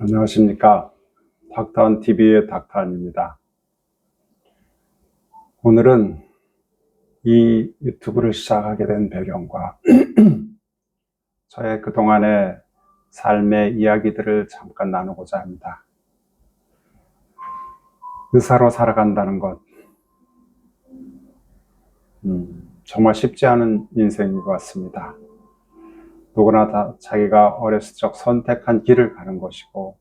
안녕하십니까. 닥터한TV의 닥터한입니다. 오늘은 이 유튜브를 시작하게 된 배경과 저의 그동안의 삶의 이야기들을 잠깐 나누고자 합니다. 의사로 살아간다는 것, 정말 쉽지 않은 인생인 것 같습니다. 누구나 다 자기가 어렸을 적 선택한 길을 가는 것이고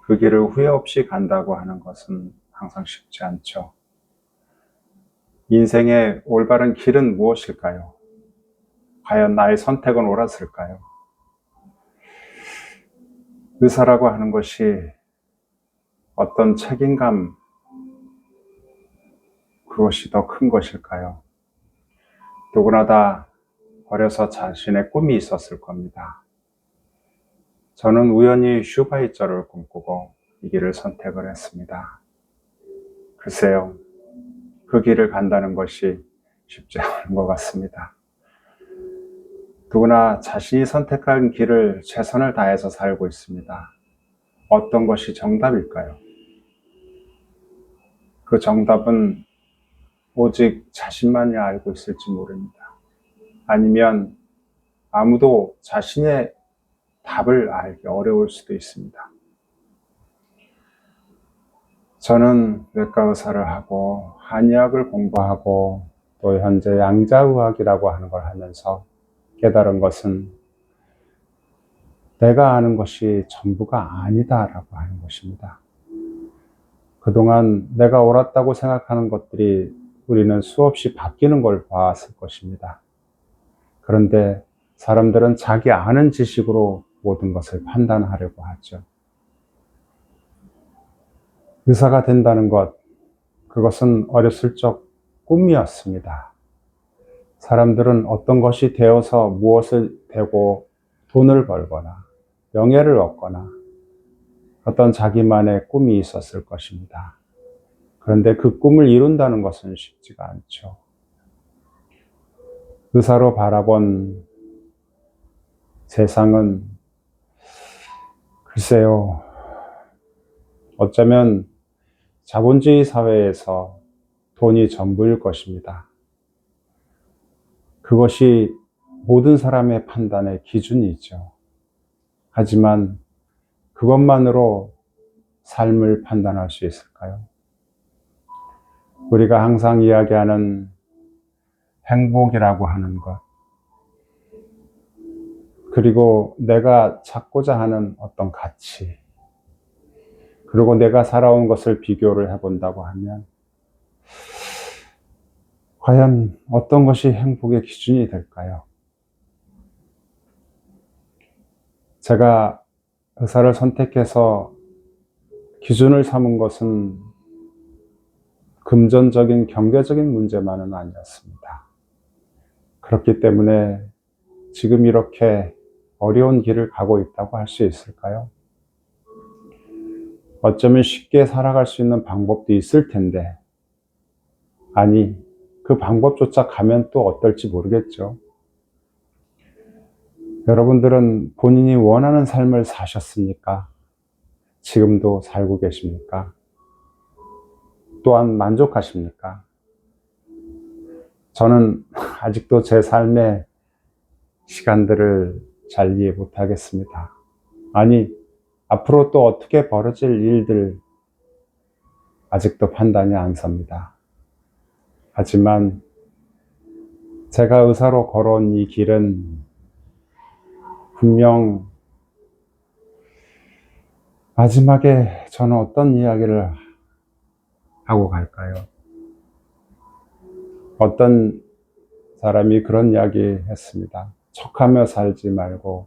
그 길을 후회 없이 간다고 하는 것은 항상 쉽지 않죠. 인생의 올바른 길은 무엇일까요? 과연 나의 선택은 옳았을까요? 의사라고 하는 것이 어떤 책임감, 그것이 더 큰 것일까요? 누구나 다 어려서 자신의 꿈이 있었을 겁니다. 저는 우연히 슈바이처를 꿈꾸고 이 길을 선택을 했습니다. 글쎄요, 그 길을 간다는 것이 쉽지 않은 것 같습니다. 누구나 자신이 선택한 길을 최선을 다해서 살고 있습니다. 어떤 것이 정답일까요? 그 정답은 오직 자신만이 알고 있을지 모릅니다. 아니면 아무도 자신의 답을 알기 어려울 수도 있습니다. 저는 외과 의사를 하고 한의학을 공부하고 또 현재 양자의학이라고 하는 걸 하면서 깨달은 것은 내가 아는 것이 전부가 아니다라고 하는 것입니다. 그동안 내가 옳았다고 생각하는 것들이 우리는 수없이 바뀌는 걸 봤을 것입니다. 그런데 사람들은 자기 아는 지식으로 모든 것을 판단하려고 하죠. 의사가 된다는 것, 그것은 어렸을 적 꿈이었습니다. 사람들은 어떤 것이 되어서 무엇을 되고 돈을 벌거나 명예를 얻거나 어떤 자기만의 꿈이 있었을 것입니다. 그런데 그 꿈을 이룬다는 것은 쉽지가 않죠. 의사로 바라본 세상은 글쎄요, 어쩌면 자본주의 사회에서 돈이 전부일 것입니다. 그것이 모든 사람의 판단의 기준이죠. 하지만 그것만으로 삶을 판단할 수 있을까요? 우리가 항상 이야기하는 행복이라고 하는 것, 그리고 내가 찾고자 하는 어떤 가치, 그리고 내가 살아온 것을 비교를 해본다고 하면 과연 어떤 것이 행복의 기준이 될까요? 제가 의사를 선택해서 기준을 삼은 것은 금전적인 경제적인 문제만은 아니었습니다. 그렇기 때문에 지금 이렇게 어려운 길을 가고 있다고 할 수 있을까요? 어쩌면 쉽게 살아갈 수 있는 방법도 있을 텐데, 아니, 그 방법조차 가면 또 어떨지 모르겠죠. 여러분들은 본인이 원하는 삶을 사셨습니까? 지금도 살고 계십니까? 또한 만족하십니까? 저는 아직도 제 삶의 시간들을 잘 이해 못하겠습니다. 아니, 앞으로 또 어떻게 벌어질 일들 아직도 판단이 안 섭니다. 하지만 제가 의사로 걸어온 이 길은 분명 마지막에 저는 어떤 이야기를 하고 갈까요? 어떤 사람이 그런 이야기 했습니다. 척하며 살지 말고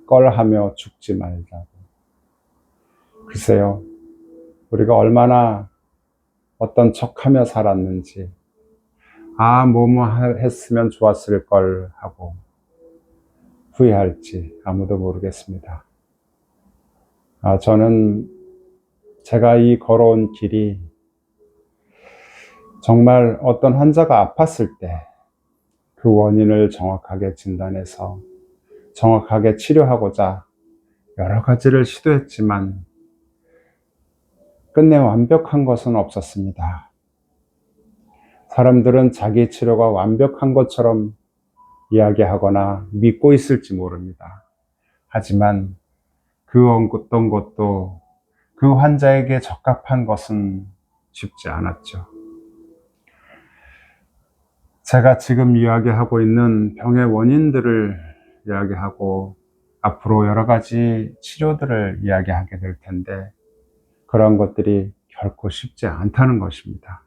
껄하며 죽지 말자고. 글쎄요, 우리가 얼마나 어떤 척하며 살았는지, 뭐뭐 했으면 좋았을 걸 하고 후회할지 아무도 모르겠습니다. 저는 제가 이 걸어온 길이 정말 어떤 환자가 아팠을 때 그 원인을 정확하게 진단해서 정확하게 치료하고자 여러 가지를 시도했지만 끝내 완벽한 것은 없었습니다. 사람들은 자기 치료가 완벽한 것처럼 이야기하거나 믿고 있을지 모릅니다. 하지만 그 어떤 것도 그 환자에게 적합한 것은 쉽지 않았죠. 제가 지금 이야기하고 있는 병의 원인들을 이야기하고 앞으로 여러 가지 치료들을 이야기하게 될 텐데 그런 것들이 결코 쉽지 않다는 것입니다.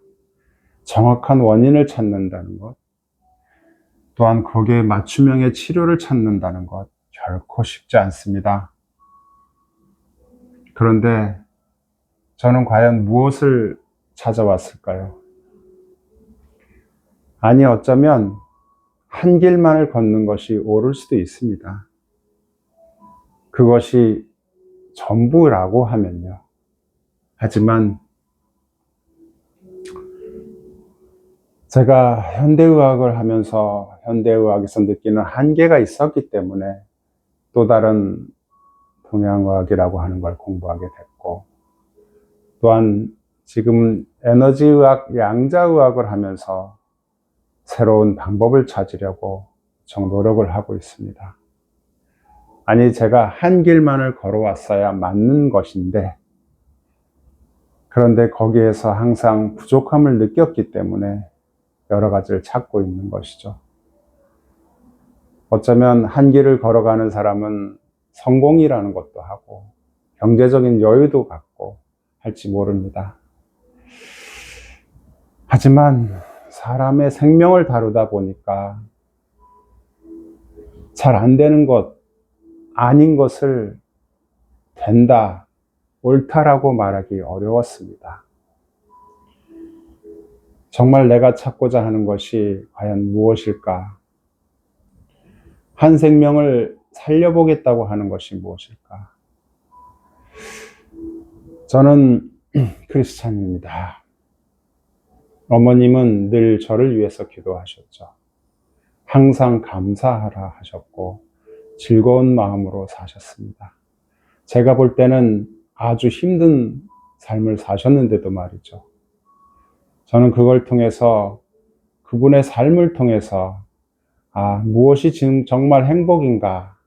정확한 원인을 찾는다는 것, 또한 거기에 맞춤형의 치료를 찾는다는 것 결코 쉽지 않습니다. 그런데 저는 과연 무엇을 찾아왔을까요? 아니, 어쩌면 한 길만을 걷는 것이 옳을 수도 있습니다. 그것이 전부라고 하면요. 하지만 제가 현대의학을 하면서 현대의학에서 느끼는 한계가 있었기 때문에 또 다른 동양의학이라고 하는 걸 공부하게 됐고, 또한 지금 에너지의학, 양자의학을 하면서 새로운 방법을 찾으려고 정 노력을 하고 있습니다. 아니, 제가 한 길만을 걸어왔어야 맞는 것인데, 그런데 거기에서 항상 부족함을 느꼈기 때문에 여러 가지를 찾고 있는 것이죠. 어쩌면 한 길을 걸어가는 사람은 성공이라는 것도 하고 경제적인 여유도 갖고 할지 모릅니다. 하지만 사람의 생명을 다루다 보니까 잘 안 되는 것, 아닌 것을 된다, 옳다라고 말하기 어려웠습니다. 정말 내가 찾고자 하는 것이 과연 무엇일까? 한 생명을 살려보겠다고 하는 것이 무엇일까? 저는 크리스찬입니다. 어머님은 늘 저를 위해서 기도하셨죠. 항상 감사하라 하셨고 즐거운 마음으로 사셨습니다. 제가 볼 때는 아주 힘든 삶을 사셨는데도 말이죠. 저는 그걸 통해서, 그분의 삶을 통해서 무엇이 지금 정말 행복인가?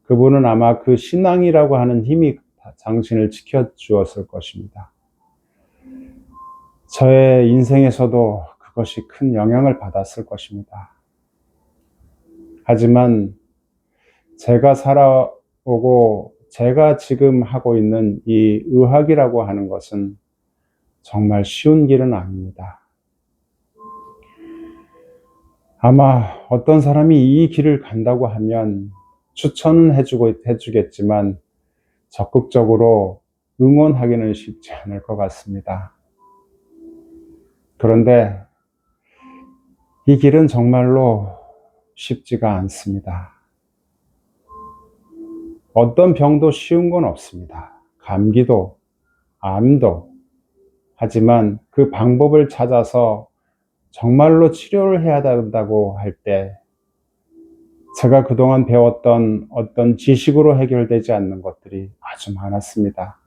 그분은 아마 그 신앙이라고 하는 힘이 당신을 지켜주었을 것입니다. 저의 인생에서도 그것이 큰 영향을 받았을 것입니다. 하지만 제가 살아오고 제가 지금 하고 있는 이 의학이라고 하는 것은 정말 쉬운 길은 아닙니다. 아마 어떤 사람이 이 길을 간다고 하면 추천은 해주겠지만 적극적으로 응원하기는 쉽지 않을 것 같습니다. 그런데 이 길은 정말로 쉽지가 않습니다. 어떤 병도 쉬운 건 없습니다. 감기도, 암도. 하지만 그 방법을 찾아서 정말로 치료를 해야 된다고 할 때 제가 그동안 배웠던 어떤 지식으로 해결되지 않는 것들이 아주 많았습니다.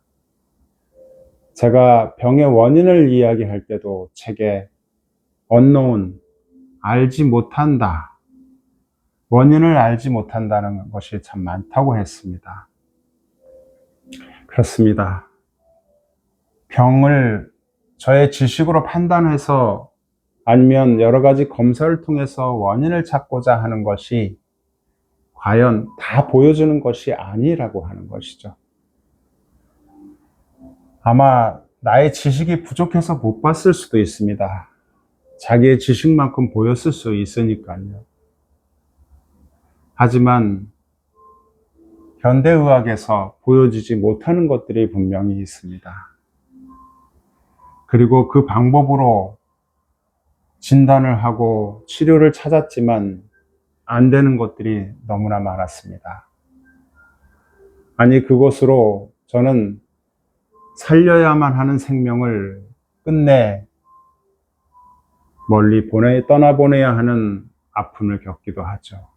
제가 병의 원인을 이야기할 때도 책에 unknown, 알지 못한다, 원인을 알지 못한다는 것이 참 많다고 했습니다. 그렇습니다. 병을 저의 지식으로 판단해서 아니면 여러 가지 검사를 통해서 원인을 찾고자 하는 것이 과연 다 보여주는 것이 아니라고 하는 것이죠. 아마 나의 지식이 부족해서 못 봤을 수도 있습니다. 자기의 지식만큼 보였을 수 있으니까요. 하지만 현대의학에서 보여주지 못하는 것들이 분명히 있습니다. 그리고 그 방법으로 진단을 하고 치료를 찾았지만 안 되는 것들이 너무나 많았습니다. 아니, 그것으로 저는 살려야만 하는 생명을 끝내 멀리 떠나보내야 하는 아픔을 겪기도 하죠.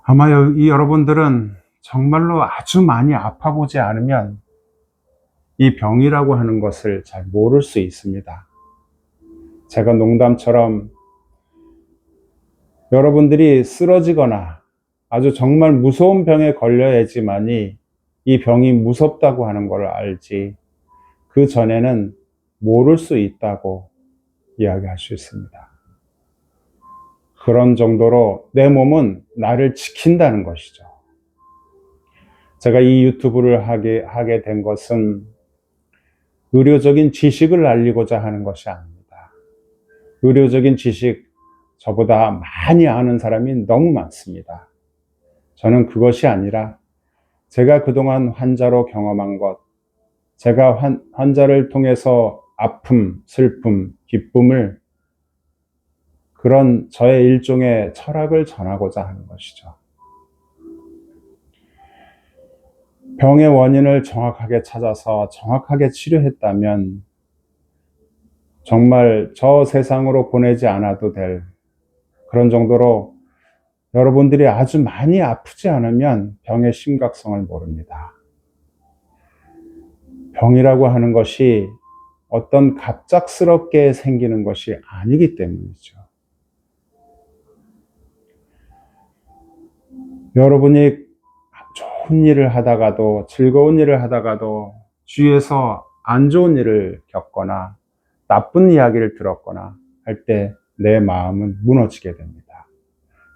아마 이 여러분들은 정말로 아주 많이 아파보지 않으면 이 병이라고 하는 것을 잘 모를 수 있습니다. 제가 농담처럼 여러분들이 쓰러지거나 아주 정말 무서운 병에 걸려야지만이 이 병이 무섭다고 하는 걸 알지, 그 전에는 모를 수 있다고 이야기할 수 있습니다. 그런 정도로 내 몸은 나를 지킨다는 것이죠. 제가 이 유튜브를 하게 된 것은 의료적인 지식을 알리고자 하는 것이 아닙니다. 의료적인 지식, 저보다 많이 아는 사람이 너무 많습니다. 저는 그것이 아니라 제가 그동안 환자로 경험한 것, 제가 환자를 통해서 아픔, 슬픔, 기쁨을, 그런 저의 일종의 철학을 전하고자 하는 것이죠. 병의 원인을 정확하게 찾아서 정확하게 치료했다면 정말 저 세상으로 보내지 않아도 될 그런 정도로, 여러분들이 아주 많이 아프지 않으면 병의 심각성을 모릅니다. 병이라고 하는 것이 어떤 갑작스럽게 생기는 것이 아니기 때문이죠. 여러분이 좋은 일을 하다가도, 즐거운 일을 하다가도 주위에서 안 좋은 일을 겪거나 나쁜 이야기를 들었거나 할 때 내 마음은 무너지게 됩니다.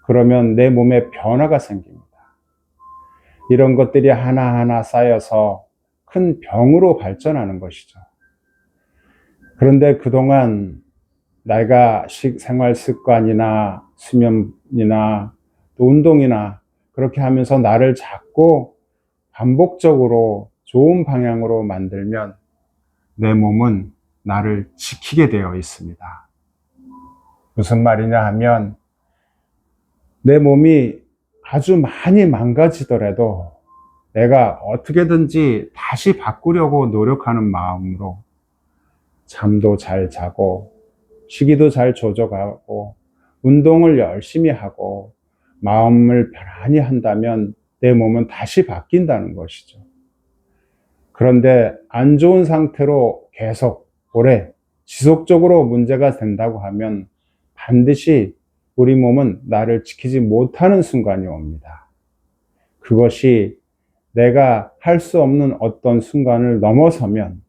그러면 내 몸에 변화가 생깁니다. 이런 것들이 하나하나 쌓여서 큰 병으로 발전하는 것이죠. 그런데 그동안 내가 생활 습관이나 수면이나 또 운동이나 그렇게 하면서 나를 자꾸 반복적으로 좋은 방향으로 만들면 내 몸은 나를 지키게 되어 있습니다. 무슨 말이냐 하면, 내 몸이 아주 많이 망가지더라도 내가 어떻게든지 다시 바꾸려고 노력하는 마음으로 잠도 잘 자고 식이도 잘 조절하고 운동을 열심히 하고 마음을 편안히 한다면 내 몸은 다시 바뀐다는 것이죠. 그런데 안 좋은 상태로 계속 오래 지속적으로 문제가 된다고 하면 반드시 우리 몸은 나를 지키지 못하는 순간이 옵니다. 그것이 내가 할 수 없는 어떤 순간을 넘어서면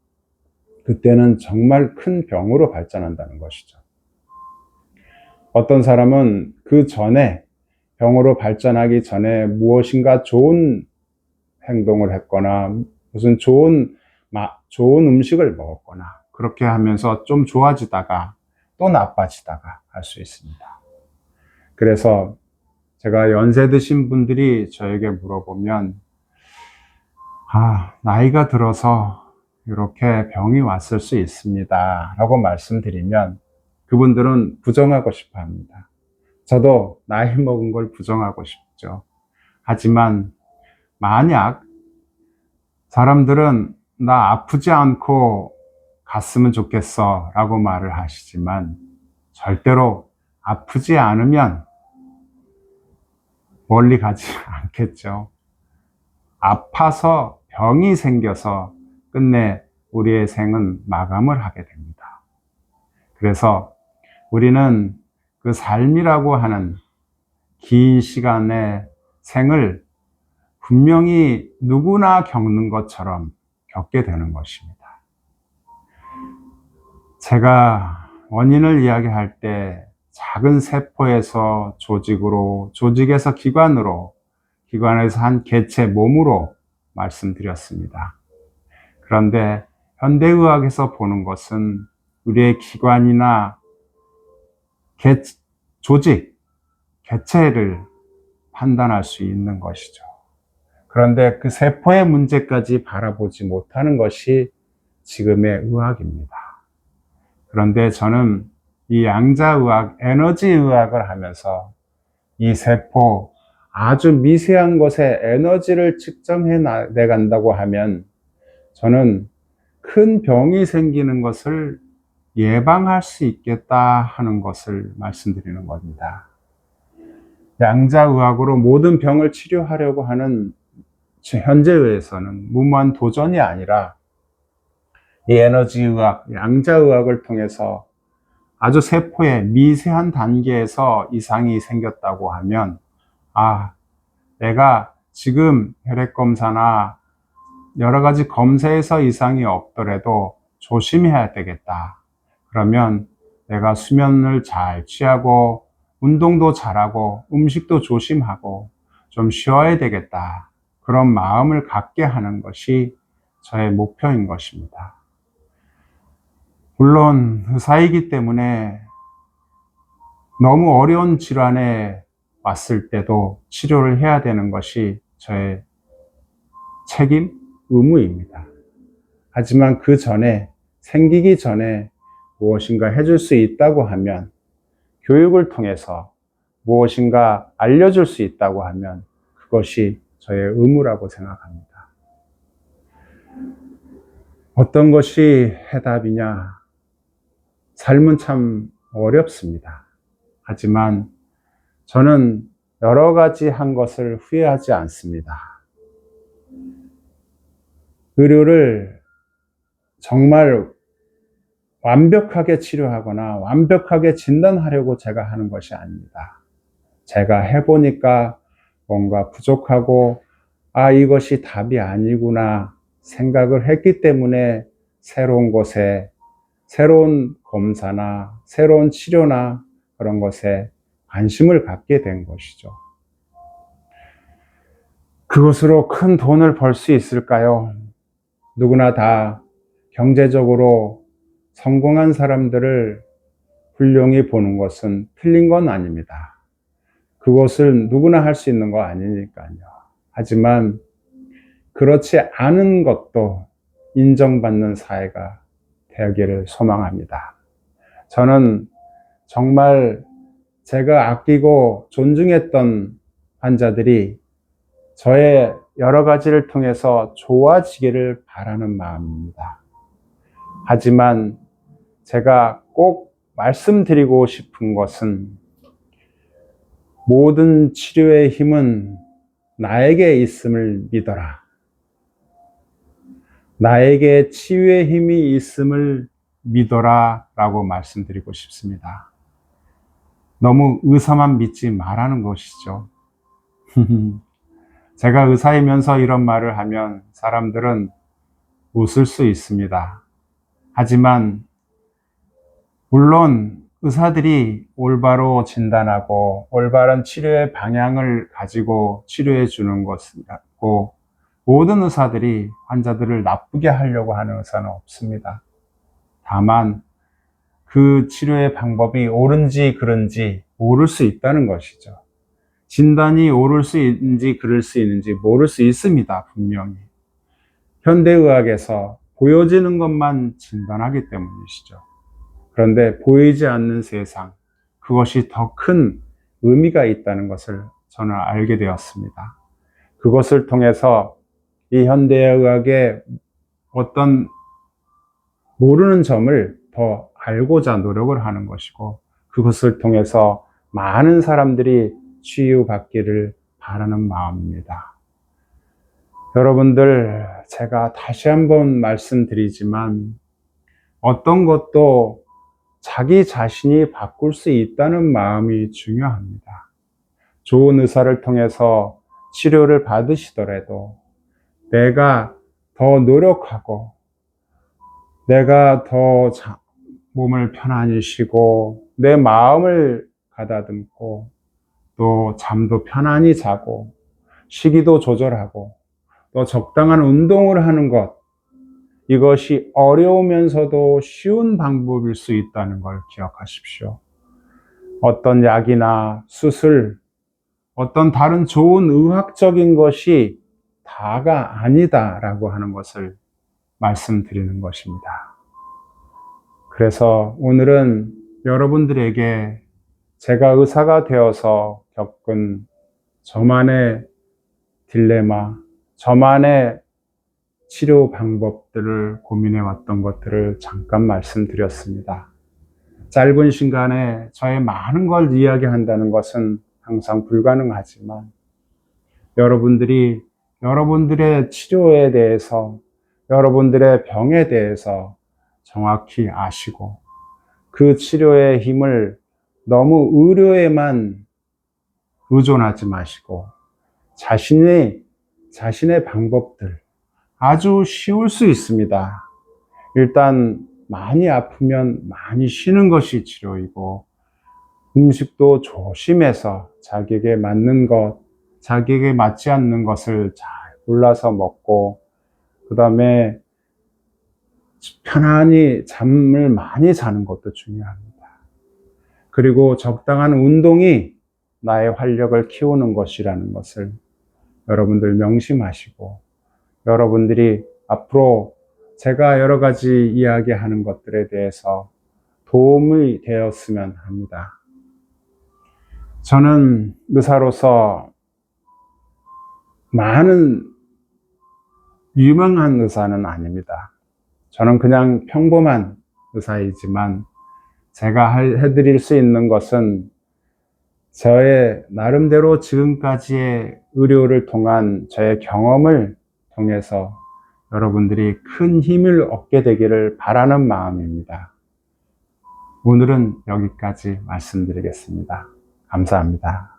그때는 정말 큰 병으로 발전한다는 것이죠. 어떤 사람은 그 전에, 병으로 발전하기 전에 무엇인가 좋은 행동을 했거나 무슨 좋은 음식을 먹었거나 그렇게 하면서 좀 좋아지다가 또 나빠지다가 할 수 있습니다. 그래서 제가 연세 드신 분들이 저에게 물어보면, 나이가 들어서 이렇게 병이 왔을 수 있습니다 라고 말씀드리면 그분들은 부정하고 싶어 합니다. 저도 나이 먹은 걸 부정하고 싶죠. 하지만 만약 사람들은 나 아프지 않고 갔으면 좋겠어 라고 말을 하시지만, 절대로 아프지 않으면 멀리 가지 않겠죠. 아파서 병이 생겨서 끝내 우리의 생은 마감을 하게 됩니다. 그래서 우리는 그 삶이라고 하는 긴 시간의 생을 분명히 누구나 겪는 것처럼 겪게 되는 것입니다. 제가 원인을 이야기할 때 작은 세포에서 조직으로, 조직에서 기관으로, 기관에서 한 개체, 몸으로 말씀드렸습니다. 그런데 현대의학에서 보는 것은 우리의 기관이나 조직, 개체를 판단할 수 있는 것이죠. 그런데 그 세포의 문제까지 바라보지 못하는 것이 지금의 의학입니다. 그런데 저는 이 양자의학, 에너지의학을 하면서 이 세포, 아주 미세한 것에 에너지를 측정해 내간다고 하면 저는 큰 병이 생기는 것을 예방할 수 있겠다 하는 것을 말씀드리는 겁니다. 양자의학으로 모든 병을 치료하려고 하는 현재의에서는 무모한 도전이 아니라 이 에너지의학, 양자의학을 통해서 아주 세포의 미세한 단계에서 이상이 생겼다고 하면, 아, 내가 지금 혈액검사나 여러 가지 검사에서 이상이 없더라도 조심해야 되겠다. 그러면 내가 수면을 잘 취하고 운동도 잘하고 음식도 조심하고 좀 쉬어야 되겠다. 그런 마음을 갖게 하는 것이 저의 목표인 것입니다. 물론 의사이기 때문에 너무 어려운 질환에 왔을 때도 치료를 해야 되는 것이 저의 책임, 의무입니다. 하지만 그 전에, 생기기 전에 무엇인가 해줄 수 있다고 하면, 교육을 통해서 무엇인가 알려줄 수 있다고 하면 그것이 저의 의무라고 생각합니다. 어떤 것이 해답이냐? 삶은 참 어렵습니다. 하지만 저는 여러 가지 한 것을 후회하지 않습니다. 의료를 정말 완벽하게 치료하거나 완벽하게 진단하려고 제가 하는 것이 아닙니다. 제가 해보니까 뭔가 부족하고, 아, 이것이 답이 아니구나 생각을 했기 때문에 새로운 곳에, 새로운 검사나 새로운 치료나 그런 것에 관심을 갖게 된 것이죠. 그것으로 큰 돈을 벌 수 있을까요? 누구나 다 경제적으로 성공한 사람들을 훌륭히 보는 것은 틀린 건 아닙니다. 그것을 누구나 할 수 있는 거 아니니까요. 하지만 그렇지 않은 것도 인정받는 사회가 되기를 소망합니다. 저는 정말 제가 아끼고 존중했던 환자들이 저의 여러 가지를 통해서 좋아지기를 바라는 마음입니다. 하지만 제가 꼭 말씀드리고 싶은 것은, 모든 치료의 힘은 나에게 있음을 믿어라. 나에게 치유의 힘이 있음을 믿어라 라고 말씀드리고 싶습니다. 너무 의사만 믿지 말라는 것이죠. 제가 의사이면서 이런 말을 하면 사람들은 웃을 수 있습니다. 하지만 물론 의사들이 올바로 진단하고 올바른 치료의 방향을 가지고 치료해 주는 것이고, 모든 의사들이 환자들을 나쁘게 하려고 하는 의사는 없습니다. 다만 그 치료의 방법이 옳은지 그른지 모를 수 있다는 것이죠. 진단이 옳을 수 있는지 그를 수 있는지 모를 수 있습니다. 분명히 현대의학에서 보여지는 것만 진단하기 때문이시죠. 그런데 보이지 않는 세상, 그것이 더 큰 의미가 있다는 것을 저는 알게 되었습니다. 그것을 통해서 이 현대의학의 어떤 모르는 점을 더 알고자 노력을 하는 것이고, 그것을 통해서 많은 사람들이 치유받기를 바라는 마음입니다. 여러분들, 제가 다시 한번 말씀드리지만 어떤 것도 자기 자신이 바꿀 수 있다는 마음이 중요합니다. 좋은 의사를 통해서 치료를 받으시더라도 내가 더 노력하고, 내가 더 몸을 편안히 쉬고, 내 마음을 가다듬고, 또 잠도 편안히 자고, 식이도 조절하고, 또 적당한 운동을 하는 것, 이것이 어려우면서도 쉬운 방법일 수 있다는 걸 기억하십시오. 어떤 약이나 수술, 어떤 다른 좋은 의학적인 것이 다가 아니다라고 하는 것을 말씀드리는 것입니다. 그래서 오늘은 여러분들에게 제가 의사가 되어서 겪은 저만의 딜레마, 저만의 치료 방법들을 고민해 왔던 것들을 잠깐 말씀드렸습니다. 짧은 시간에 저의 많은 걸 이야기한다는 것은 항상 불가능하지만 여러분들이 여러분들의 치료에 대해서, 여러분들의 병에 대해서 정확히 아시고 그 치료의 힘을 너무 의료에만 의존하지 마시고 자신의 방법들, 아주 쉬울 수 있습니다. 일단 많이 아프면 많이 쉬는 것이 치료이고, 음식도 조심해서 자기에게 맞는 것, 자기에게 맞지 않는 것을 잘 골라서 먹고, 그 다음에 편안히 잠을 많이 자는 것도 중요합니다. 그리고 적당한 운동이 나의 활력을 키우는 것이라는 것을 여러분들 명심하시고, 여러분들이 앞으로 제가 여러 가지 이야기하는 것들에 대해서 도움이 되었으면 합니다. 저는 의사로서 많은 유명한 의사는 아닙니다. 저는 그냥 평범한 의사이지만 제가 해드릴 수 있는 것은 저의 나름대로 지금까지의 의료를 통한 저의 경험을 통해서 여러분들이 큰 힘을 얻게 되기를 바라는 마음입니다. 오늘은 여기까지 말씀드리겠습니다. 감사합니다.